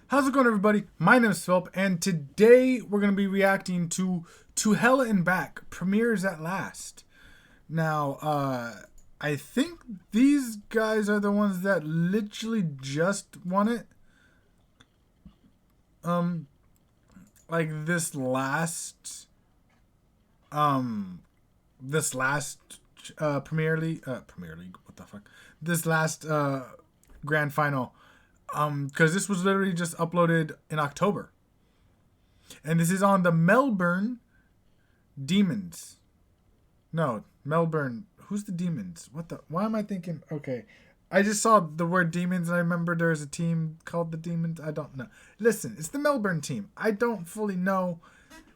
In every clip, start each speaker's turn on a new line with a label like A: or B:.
A: How's it going, everybody? My name is Philip, and today we're going to be reacting to Hell and Back premieres at last. Now, I think these guys are the ones that literally just won it. Like this last Premier League. What the fuck? This last grand final. Because this was literally just uploaded in October. And this is on the Melbourne Demons. No, Melbourne. Who's the Demons? What the? Why am I thinking? Okay. I just saw the word Demons and I remember there's a team called the Demons. I don't know. Listen, it's the Melbourne team. I don't fully know.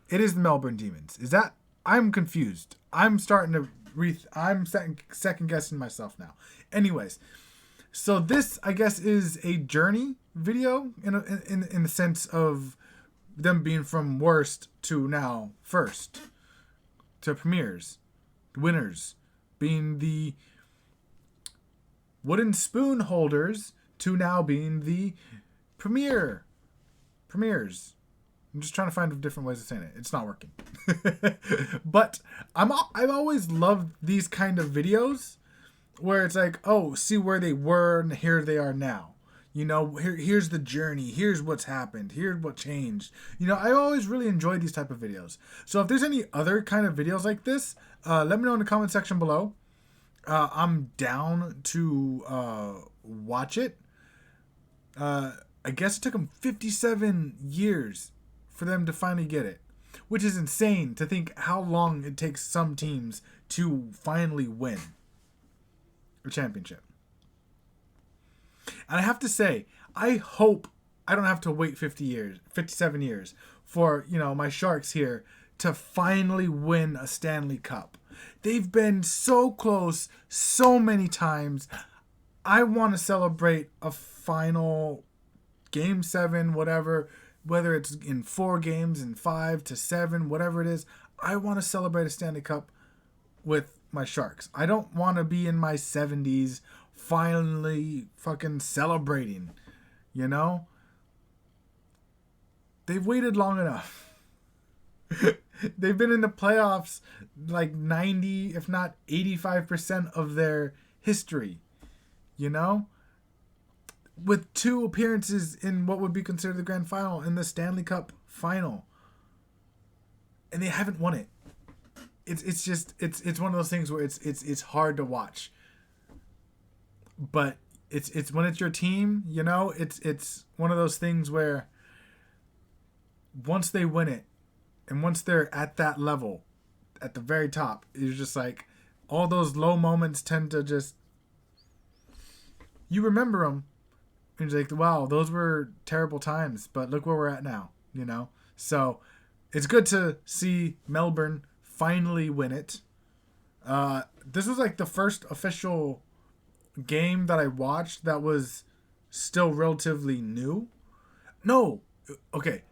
A: It is the Melbourne Demons. Is that? I'm confused. I'm starting to I'm second guessing myself now. Anyways. So this, I guess, is a journey video in the sense of them being from worst to now first to premieres, winners, being the wooden spoon holders to now being the premieres. I'm just trying to find different ways of saying it. It's not working. But I've always loved these kind of videos. Where it's like, oh, see where they were and here they are now. You know, here's the journey. Here's what's happened. Here's what changed. You know, I always really enjoy these type of videos. So if there's any other kind of videos like this, let me know in the comment section below. I'm down to watch it. I guess it took them 57 years for them to finally get it. Which is insane to think how long it takes some teams to finally win a championship. And I have to say, I hope I don't have to wait 57 years for, my Sharks here to finally win a Stanley Cup. They've been so close so many times. I want to celebrate a final game 7, whatever, whether it's in 4 games, in 5 to 7, whatever it is. I want to celebrate a Stanley Cup with my Sharks. I don't want to be in my 70s finally fucking celebrating, you know? They've waited long enough. They've been in the playoffs like 90, if not 85% of their history, you know? With 2 appearances in what would be considered the grand final in the Stanley Cup final. And they haven't won it. It's just one of those things where it's hard to watch, but it's when it's your team, it's one of those things where once they win it and once they're at that level, at the very top, it's just like all those low moments tend to just you remember them and you're like, wow, those were terrible times, but look where we're at now, So it's good to see Melbourne finally win it. This was like the first official game that I watched that was still relatively new. No, okay.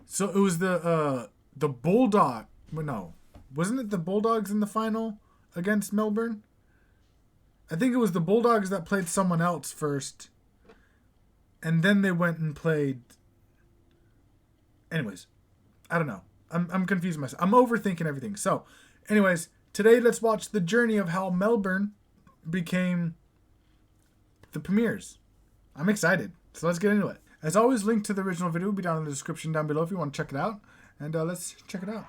A: So it was the Bulldog. No, wasn't it the Bulldogs in the final against Melbourne? I think it was the Bulldogs that played someone else first, and then they went and played. Anyways, I don't know. I'm confused myself. I'm overthinking everything. So, anyways, today let's watch the journey of how Melbourne became the premieres. I'm excited. So let's get into it. As always, link to the original video will be down in the description down below if you want to check it out. And let's check it out.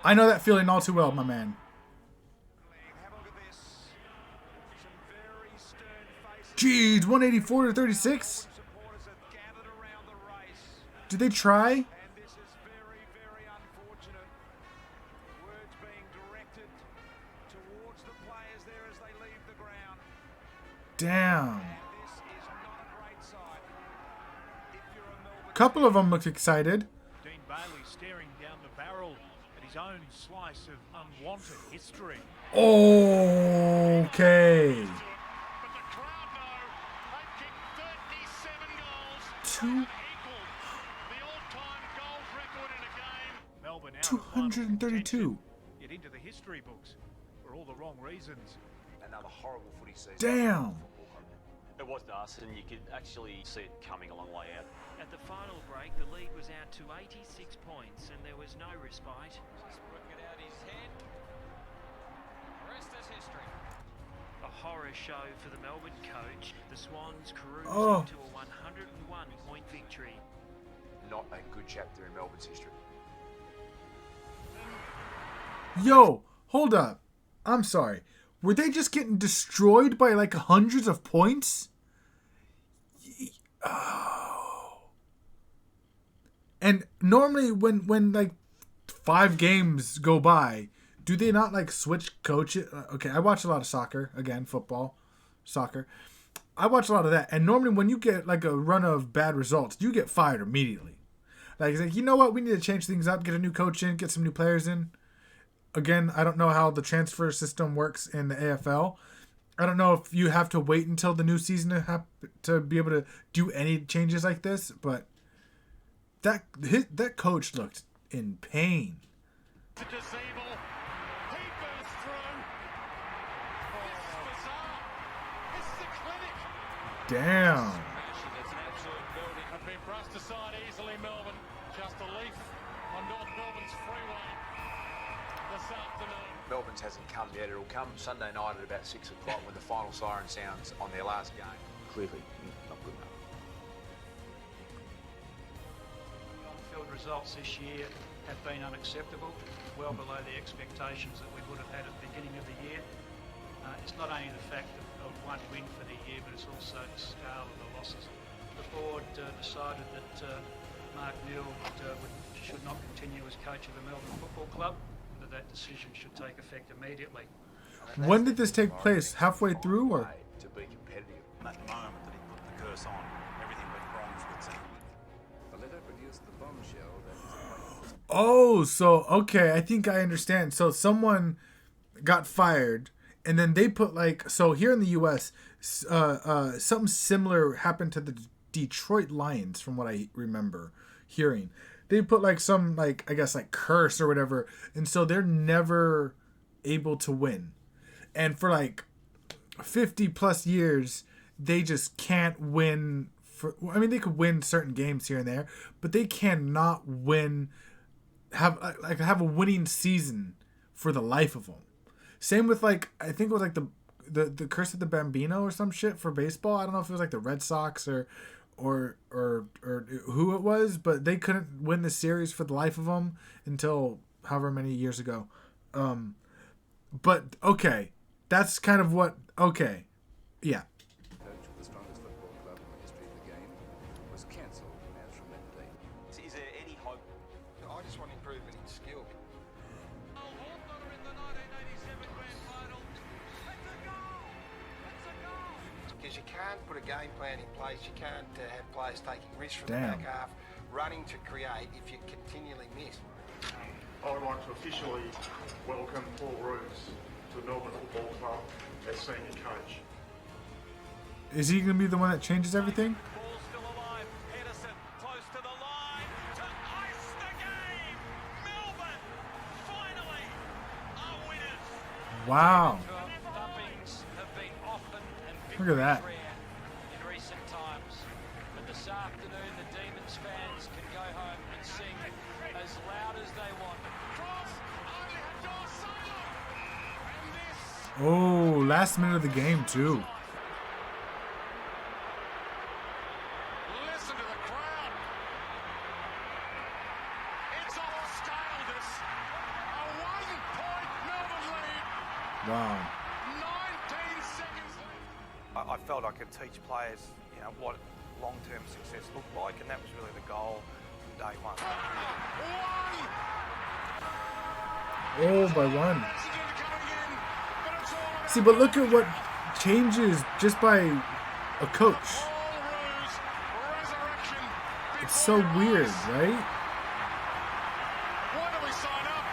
A: I know that feeling all too well, my man. Jeez, 184 to 36? Did they try?
B: And this is very, very unfortunate. Words being directed towards the players there as they leave the ground.
A: Damn.
B: And this is not a great sight. If you're a Melbourne
A: Couple of them looked excited.
C: Dean Bailey staring down the barrel at his own slice of unwanted history.
A: Okay.
C: But the crowd know they've kicked 37 goals.
A: Two.
C: The all-time goals record in a game. Melbourne out
A: 232.
C: Get into the history books for all the wrong reasons.
D: Another horrible footy season.
A: Damn.
D: It was to us, and you could actually see it coming a long way out.
E: At the final break, the league was out to 86 points and there was no respite.
F: Just working out his head. Rest is history.
E: A horror show for the Melbourne coach. The Swans cruised
A: Oh.
E: to a 101-point victory.
G: Not a good chapter in Melbourne's history.
A: Yo, hold up. I'm sorry. Were they just getting destroyed by like hundreds of points? Oh. And normally when like 5 games go by, do they not like switch coaches? Okay, I watch a lot of soccer. Again, football, soccer. I watch a lot of that. And normally when you get like a run of bad results, you get fired immediately. Like, it's like, you know what? We need to change things up, get a new coach in, get some new players in. Again, I don't know how the transfer system works in the AFL. I don't know if you have to wait until the new season to be able to do any changes like this, but that coach looked in pain.
C: To disable. He burst through. This is bizarre. This is a clinic.
A: Damn.
F: It's an absolute building.
C: Have been brushed aside easily, Melbourne. Just a leaf on North Melbourne's freeway this afternoon.
G: Melbourne's hasn't come yet. It'll come Sunday night at about 6 o'clock when the final siren sounds on their last game. Clearly not good enough.
H: On-field results this year have been unacceptable, well below the expectations that we would have had at the beginning of the year. It's not only the fact of one win for the year, but it's also the scale of the losses. The board decided that Mark Neal should not continue as coach of the Melbourne Football Club, and that decision should take effect immediately.
A: When did this take place? Halfway through, or?
G: To be competitive.
C: That moment that he put the curse on, everything went wrong for the team.
I: The letter produced the bombshell that his appointment.
A: Oh, so okay, I think I understand. So someone got fired, and then they put like, so here in the U.S., something similar happened to the Detroit Lions, from what I remember hearing. They put like some like, I guess like curse or whatever, and so they're never able to win, and for like 50 plus years they just can't win. I mean, they could win certain games here and there, but they cannot win, have a winning season for the life of them. Same with like, I think it was like the Curse of the Bambino or some shit for baseball. I don't know if it was like the Red Sox or who it was, but they couldn't win the series for the life of them until however many years ago. But okay, that's kind of what. Okay, yeah.
I: Coach of the strongest football club in the history of the game was cancelled as from that date.
D: Is there any hope?
F: I just want improvement in skill. Because you can't put a game plan in place, you can't have players taking risks from the back half, running to create if you continually miss.
J: I would like to officially welcome Paul Roos to the Melbourne Football Club as senior coach.
A: Is he going to be the one that changes everything?
B: Ball still alive. Henderson close to the line to ice the game. Melbourne finally are winners.
A: Wow.
F: Thumpings have been often and
A: Look at that.
F: rare in recent times. But this afternoon, the Demons fans can go home and sing as loud as they want.
B: Cross only had Dawes solo. And this
A: Oh, last minute of the game too.
B: listen to the crowd. It's a hostile this. A 1-point Melbourne lead.
A: Wow.
B: 19 seconds.
K: I felt I could teach players, what long-term success looked like, and that was really the goal from day one.
A: Oh, by one. See, but look at what changes just by a coach. It's so weird, right?
B: Why do we sign up?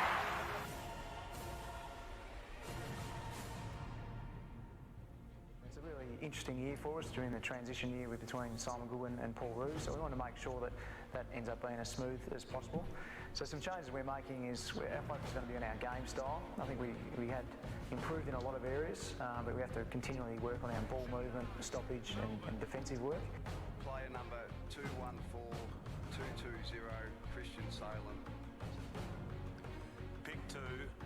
K: It's a really interesting
L: interesting year for us during the transition year between Simon Goodwin and Paul Roos. So we want to make sure that that ends up being as smooth as possible. So some changes we're making is our focus is going to be on our game style. I think we had improved in a lot of areas, but we have to continually work on our ball movement, stoppage and defensive work.
F: Player number 214-220, Christian Salem.
C: Pick 2,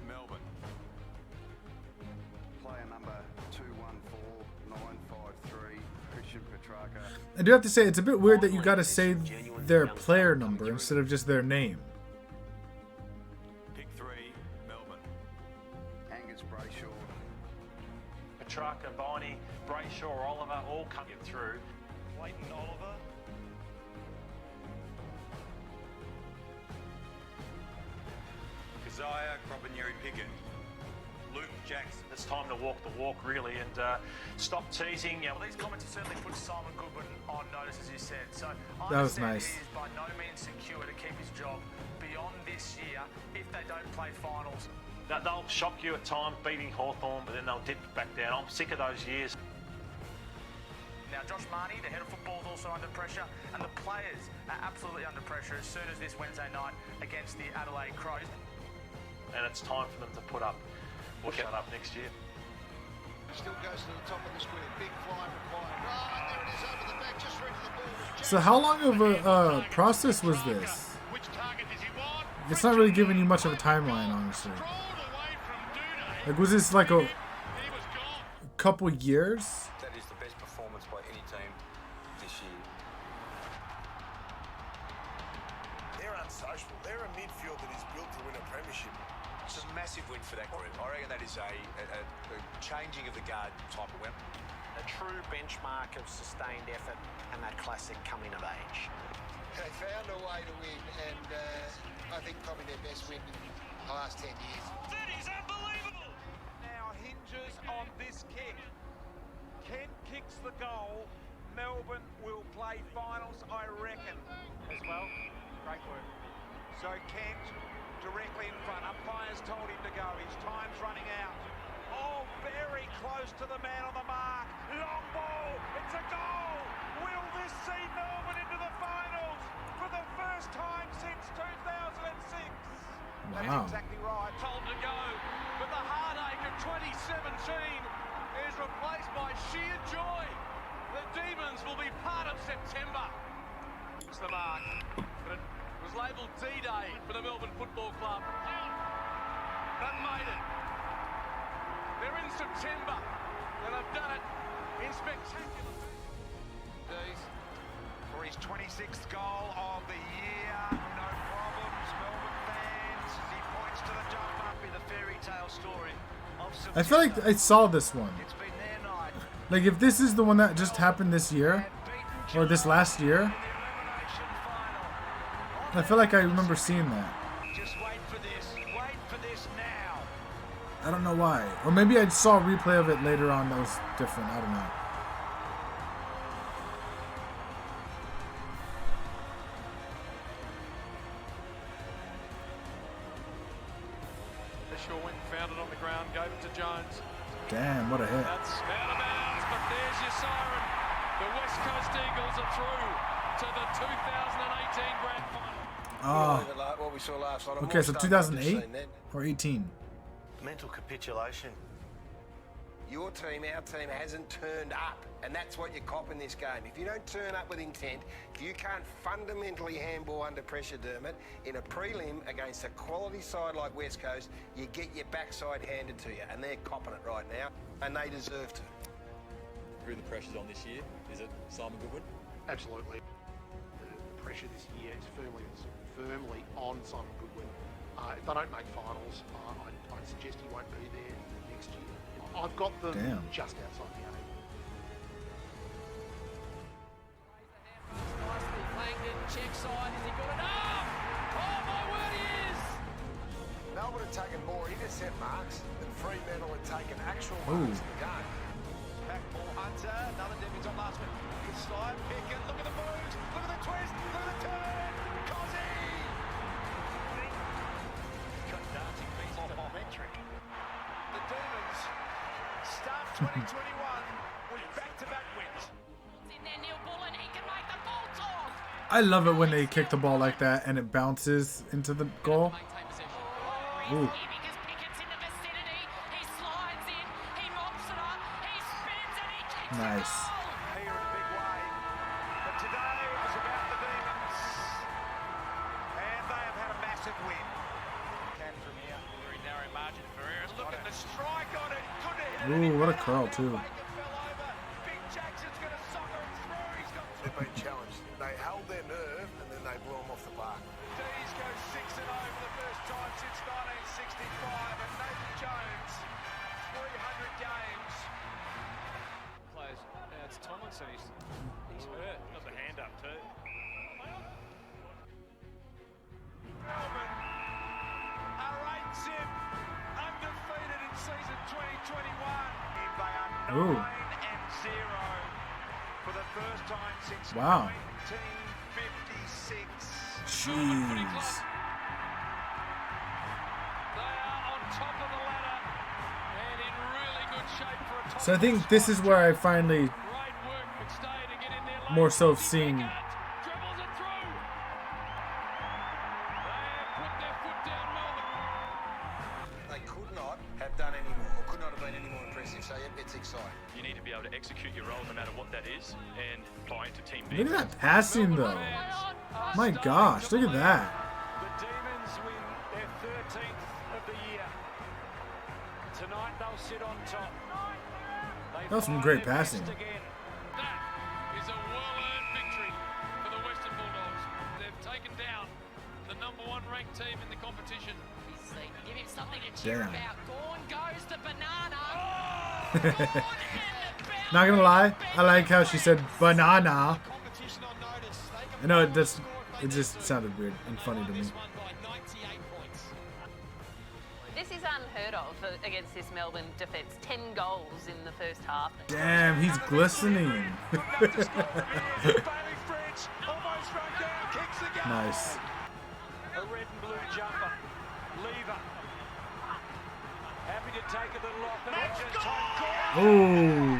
C: Melbourne.
F: Player number 214-953, Christian Petrarca.
A: I do have to say, it's a bit weird that you got to say their player number instead of just their name.
C: Pick 3, Melbourne.
F: Angus Brayshaw.
M: Petrarca, Viney, Brayshaw, Oliver all coming through.
B: Clayton Oliver.
C: Keziah, Cropanyeri, Pickett. Luke Jackson.
M: It's time to walk the walk, really, and stop teasing.
N: Well, these comments have certainly put Simon Goodwin on notice, as you said. So I
A: that was
N: understand
A: nice.
N: he is by no means secure to keep his job beyond this year if they don't play finals.
M: They'll shock you at times, beating Hawthorn, but then they'll dip back down. I'm sick of those years.
N: Now, Josh Marnie, the head of football, is also under pressure, and the players are absolutely under pressure as soon as this Wednesday night against the Adelaide Crows.
M: And it's time for them to put up or shut up next year.
F: Still goes to the top of the square. Big fly required. Right, there it is over the back, just ready the ball.
A: So how long of a process was this? It's not really giving you much of a timeline, honestly. Like, was this like a couple years?
G: That is the best performance by any team this year.
O: They're unsociable. They're a midfield that is built to win a premiership.
G: It's a massive win for that group. I reckon that is a changing of the guard type of win.
P: A true benchmark of sustained effort and that classic coming of age.
F: They found a way to win, and I think probably their best win in the last 10 years.
B: That is unbelievable! Now hinges on this kick. Kent kicks the goal. Melbourne will play finals, I reckon.
H: As well, great work.
B: So Kent directly in front. Umpires told him to go. His time's running out. Oh, very close to the man on the mark. Long ball. It's a goal. Will this see Melbourne into the finals for the first time since 2006? That is exactly right.
C: Told to go, but the heartache of 2017 is replaced by sheer joy. The Demons will be part of September. It's the mark, but it was labelled D-Day for the Melbourne Football Club. That made it. They're in September, and they've done it in spectacular.
B: For his 26th goal of the year, no problems, Melbourne fans. As he points to the jumper, be the fairy tale story of September.
A: I feel like I saw this one.
B: It's been their night.
A: Like, if this is the one that just happened this year, or this last year, I feel like I remember seeing that.
B: Just wait for this. Wait for this now.
A: I don't know why. Or maybe I saw a replay of it later on that was different. I don't know.
C: Shaw went and found it on the ground, gave it to Jones.
A: Damn, what a hit.
C: That's out of bounds, but there's your siren. The West Coast Eagles are through to the 2018 Grand Final.
A: Oh.
F: What we saw last night.
A: Okay, so 2008 or 18?
P: Mental capitulation.
F: Your team, our team, hasn't turned up, and that's what you cop in this game. If you don't turn up with intent, if you can't fundamentally handball under pressure, Dermot, in a prelim against a quality side like West Coast, you get your backside handed to you, and they're copping it right now, and they deserve to.
Q: Who the pressure's on this year? Is it Simon Goodwin?
R: Absolutely. The pressure this year is firmly on Simon Goodwin. If they don't make finals, I'd suggest he won't be there next year. I've got them just outside the 8.
S: Nicely, Langdon, check side, has he got enough? Oh my word, he is!
O: Melbourne had taken more intercept marks than Fremantle had taken actual marks in the game.
B: Back ball, Hunter, another debutant last week. Good slide, Pickett, look at the moves, look at the twist, look at the turn, Cozzy! Got dancing feet off metric. The Demons start 2021 with back-to-back
A: I love it when they kick the ball like that and it bounces into the goal. Ooh. Nice.
B: Here in a big way. But today it was about the Demons. And they have had a massive win.
C: Can from here, very narrow margin for error. Look at the strike on it.
A: Ooh, what a curl too.
B: Big Jackson's going to soccer it through. He's got
O: They've been challenged. They held their nerve and then they blew them off the park.
B: D's go 6-0 for the first time since 1965. And Nathan Jones, 300 games.
C: Players. Now it's Tomlinson. He's hurt. Got the hand up too.
B: Melbourne are 8-zip, undefeated in season 2021. They are 9-0 for the first time since 1956.
A: Jeez.
C: They are on top of the ladder and in really good shape for a top.
A: So I think this is where I finally more so seeing
F: They could not have done any more, or could not have been any more impressive. So yeah, it's exciting.
T: You need to be able to execute your role no matter what that is and buy into team B.
A: look at that passing though. My gosh, look at that.
B: The Demons win their 13th of the year. Tonight they'll sit on top.
A: That was some great passing.
C: That is a well-earned victory for the Western Bulldogs. They've taken down the #1 ranked team in the competition.
S: Give him something to cheer
A: Damn.
S: about. Gone goes the banana.
A: Not gonna lie, I like how she said banana. I know it just sounded weird and funny to me.
U: This is unheard of against this Melbourne defence. 10 goals in the first half.
A: Damn, he's glistening. Nice.
B: A red and blue jumper. Lever. Happy to take a little off and just
A: Oh.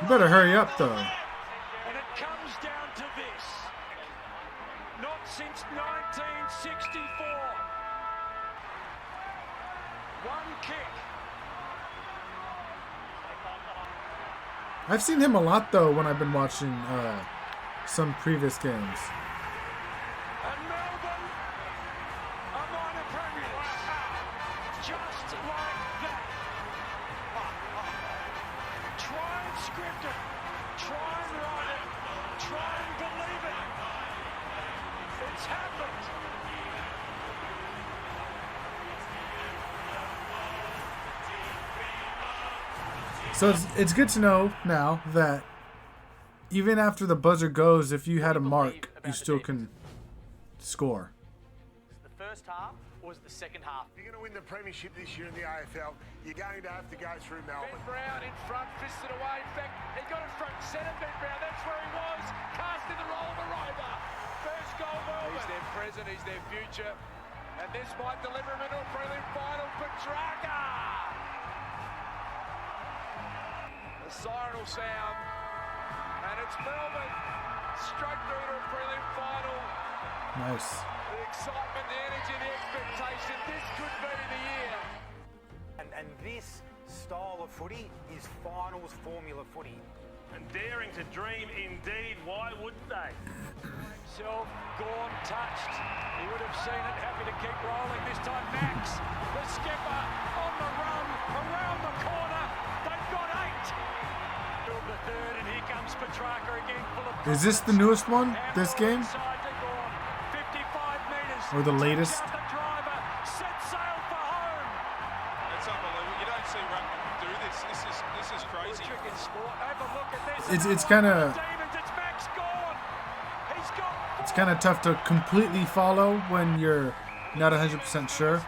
A: You better hurry up though.
B: And it comes down to this. Not since 1964. One kick.
A: I've seen him a lot though when I've been watching some previous games.
B: And Melbourne are minor premiers. Just like that. Try and script it. Try and write it. Try and believe it. It's happened.
A: So it's good to know now that even after the buzzer goes, if you had a mark, you still can score.
N: The first half was the second half.
O: If you're going to win the premiership this year in the AFL, you're going to have to go through Melbourne.
C: Ben Brown in front, fisted away. In fact, he got it front and centre. Ben Brown, that's where he was. Cast in the role of a rover. First goal, Melbourne. He's their present, he's their future. And this might deliver him into a prelim final. Petrarca! The siren will sound. And it's Melbourne. Straight through to a prelim final.
A: Nice.
C: The excitement, the energy, the expectation. This could be the year.
K: And this style of footy is finals formula footy.
M: And daring to dream indeed, why wouldn't they?
B: Self, gone, touched. He would have seen it, happy to keep rolling. This time Max, the skipper, on the run, around the corner. They've got 8. Build the third, and here comes Petrarca again, full of...
A: Is this the newest one? This game?
B: 55 metres.
A: Or the latest?
B: The driver set sail for home.
C: That's unbelievable. You don't see rugby do this. This is crazy.
B: Trick in sport. Have a look at this.
A: It's kind of
B: Demons, it's Max gone. He's got...
A: it's kind of tough to completely follow when you're not 100% sure.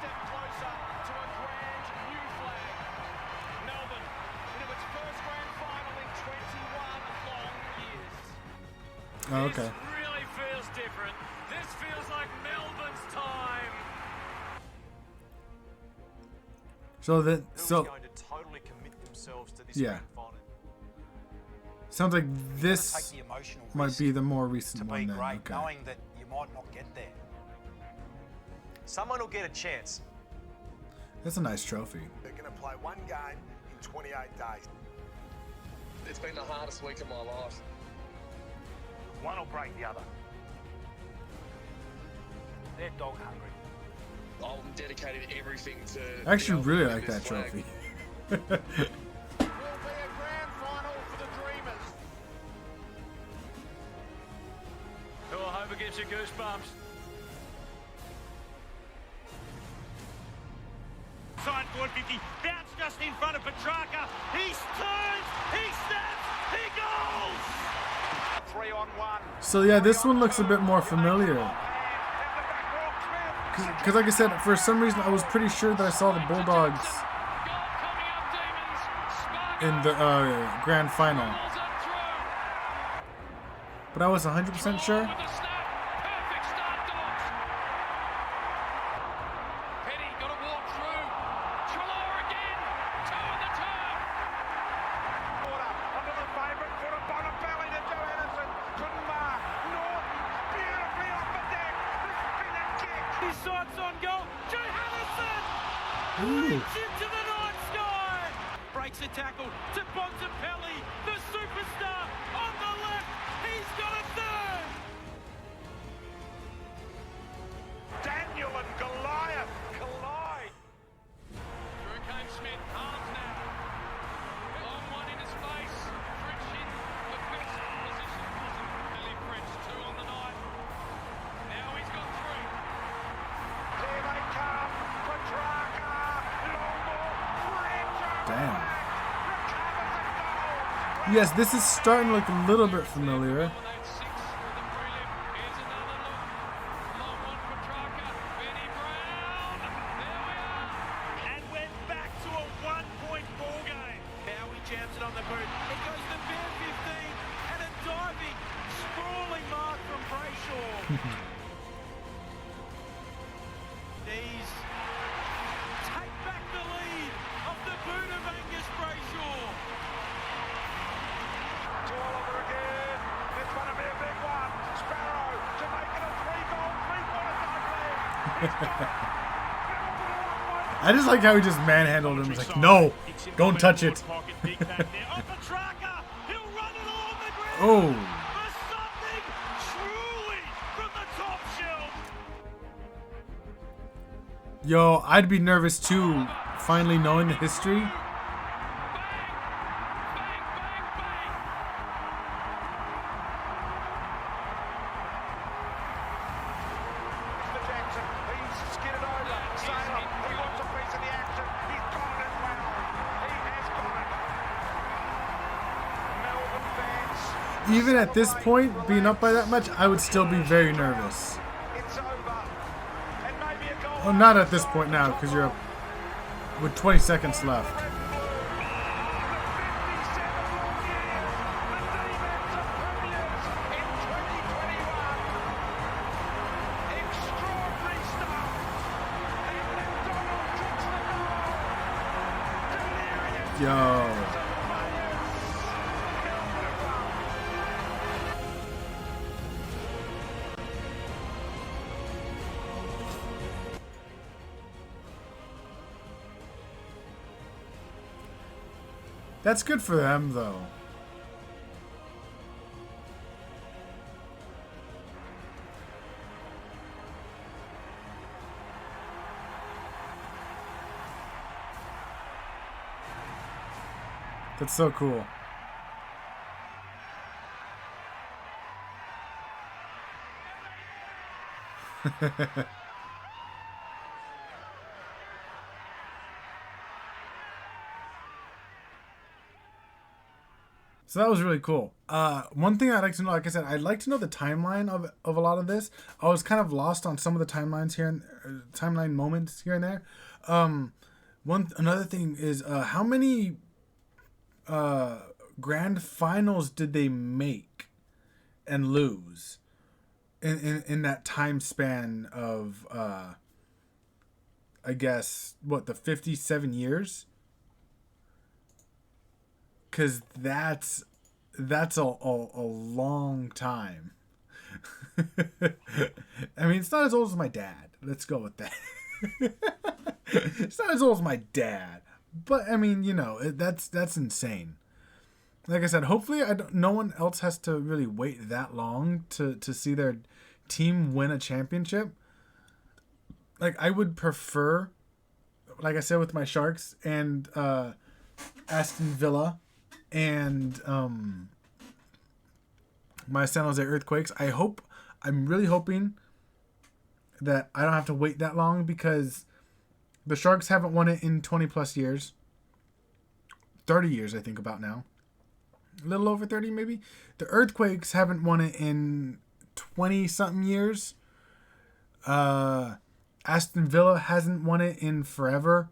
A: Oh, okay.
C: This really feels different. This feels like Melbourne's time.
A: So
V: Going to totally commit themselves to this
A: yeah.
V: grand final.
A: Sounds like
K: Take
A: this
K: the emotional
A: might
K: risk
A: be the more recent
K: to be
A: one then.
K: great,
A: Okay.
K: knowing that you might not get there. Someone will get a chance.
A: That's a nice trophy.
O: They're going to play one game in 28 days.
I: It's been the hardest week of my life.
K: One will break the other. They're dog hungry.
I: I'm dedicated everything to.
A: I actually
I: being able
A: really
I: to win
A: like that
I: this flag.
A: trophy.
B: Will be a grand final for the Dreamers.
C: Oh, I hope it gives you goosebumps.
B: Side forward 50, bounce just in front of Petrarca. He turns, he snaps, he goes! 3 on 1.
A: So yeah, this one looks a bit more familiar. Because like I said, for some reason I was pretty sure that I saw the Bulldogs in the grand final. But I was 100% sure.
B: Sights on goal. Johannesson leaps into the night sky. Breaks a tackle to Bontempelli, the superstar on the left. He's got a third. Daniel and Goliath collide.
C: Hurricane Smith, arms now. Long one in his face. French in the best position possible. Billy French, 2 on the night. Now he's got 3.
B: Here they come. Petrarca, long ball, French.
A: Damn. Yes, this is starting to look a little bit familiar.
B: And we're back to a 1-point ball game. Now he jams it on the boot. It goes to bare 15 and a diving, sprawling mark from Brayshaw. These take back the lead of the boot of Angus Brayshaw. To Oliver again. It's going to be a big one. Sparrow to make it a 3-goal, 3-quarter time lead.
A: I just like how he just manhandled him. He's like, no, don't touch it. Oh. Yo, I'd be nervous too, finally knowing the history. Even at this point, being up by that much, I would still be very nervous. Oh, not at this point now, because you're up with 20 seconds left. Yo. That's good for them, though. That's so cool. So that was really cool. One thing I'd like to know, like I said, I'd like to know the timeline of a lot of this. I was kind of lost on some of the timelines here and timeline moments here and there. Another thing is how many grand finals did they make and lose in that time span of I guess the 57 years? Because that's that's a long time. I mean, it's not as old as my dad. Let's go with that. It's not as old as my dad, but I mean, that's insane. Like I said, hopefully no one else has to really wait that long to see their team win a championship. Like, I would prefer, like I said, with my Sharks and Aston Villa and my San Jose Earthquakes, I'm really hoping that I don't have to wait that long, because the Sharks haven't won it in 20 plus years. 30 years, I think, about now. A little over 30, maybe. The Earthquakes haven't won it in 20-something years. Aston Villa hasn't won it in forever.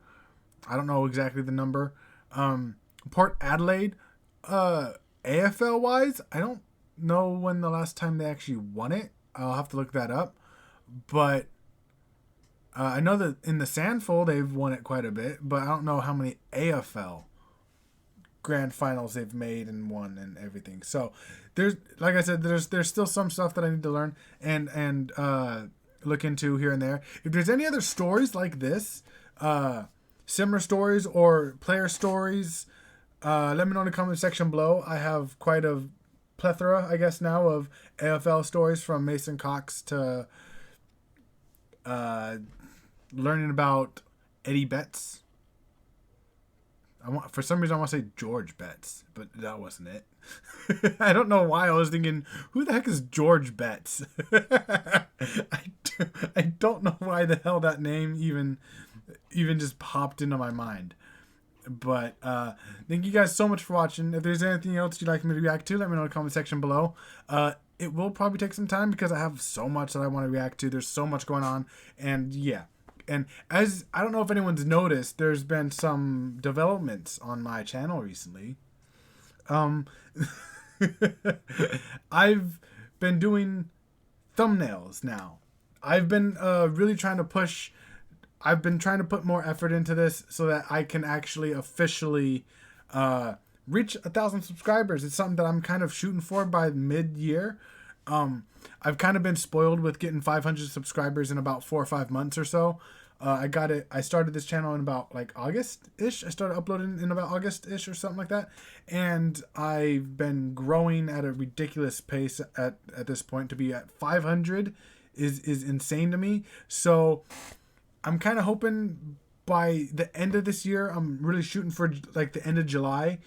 A: I don't know exactly the number. Port Adelaide, AFL-wise, I don't know when the last time they actually won it. I'll have to look that up. But I know that in the Sandful they've won it quite a bit, but I don't know how many AFL grand finals they've made and won and everything. So there's, like I said, there's still some stuff that I need to learn and look into here and there. If there's any other stories like this, similar stories or player stories, let me know in the comment section below. I have quite a plethora, I guess, now of AFL stories, from Mason Cox to learning about Eddie Betts. For some reason I want to say George Betts, but that wasn't it. I don't know why I was thinking, who the heck is George Betts? I don't know why the hell that name even just popped into my mind. But thank you guys so much for watching. If there's anything else you'd like me to react to, let me know in the comment section below. It will probably take some time because I have so much that I want to react to. There's so much going on, and yeah. And as I don't know if anyone's noticed, there's been some developments on my channel recently. I've been doing thumbnails now. I've been really trying to push. I've been trying to put more effort into this so that I can actually officially reach 1,000 subscribers. It's something that I'm kind of shooting for by mid-year. I've kind of been spoiled with getting 500 subscribers in about 4 or 5 months or so. I started this channel in about like August-ish. I started uploading in about August-ish or something like that. And I've been growing at a ridiculous pace at this point. To be at 500 is insane to me. So I'm kind of hoping by the end of this year, I'm really shooting for like the end of July.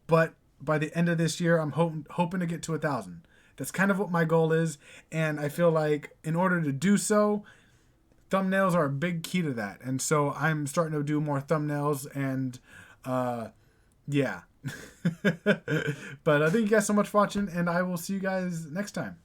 A: But by the end of this year, I'm hoping to get to 1,000. That's kind of what my goal is. And I feel like in order to do so, thumbnails are a big key to that. And so I'm starting to do more thumbnails and yeah. But thank you guys so much for watching, and I will see you guys next time.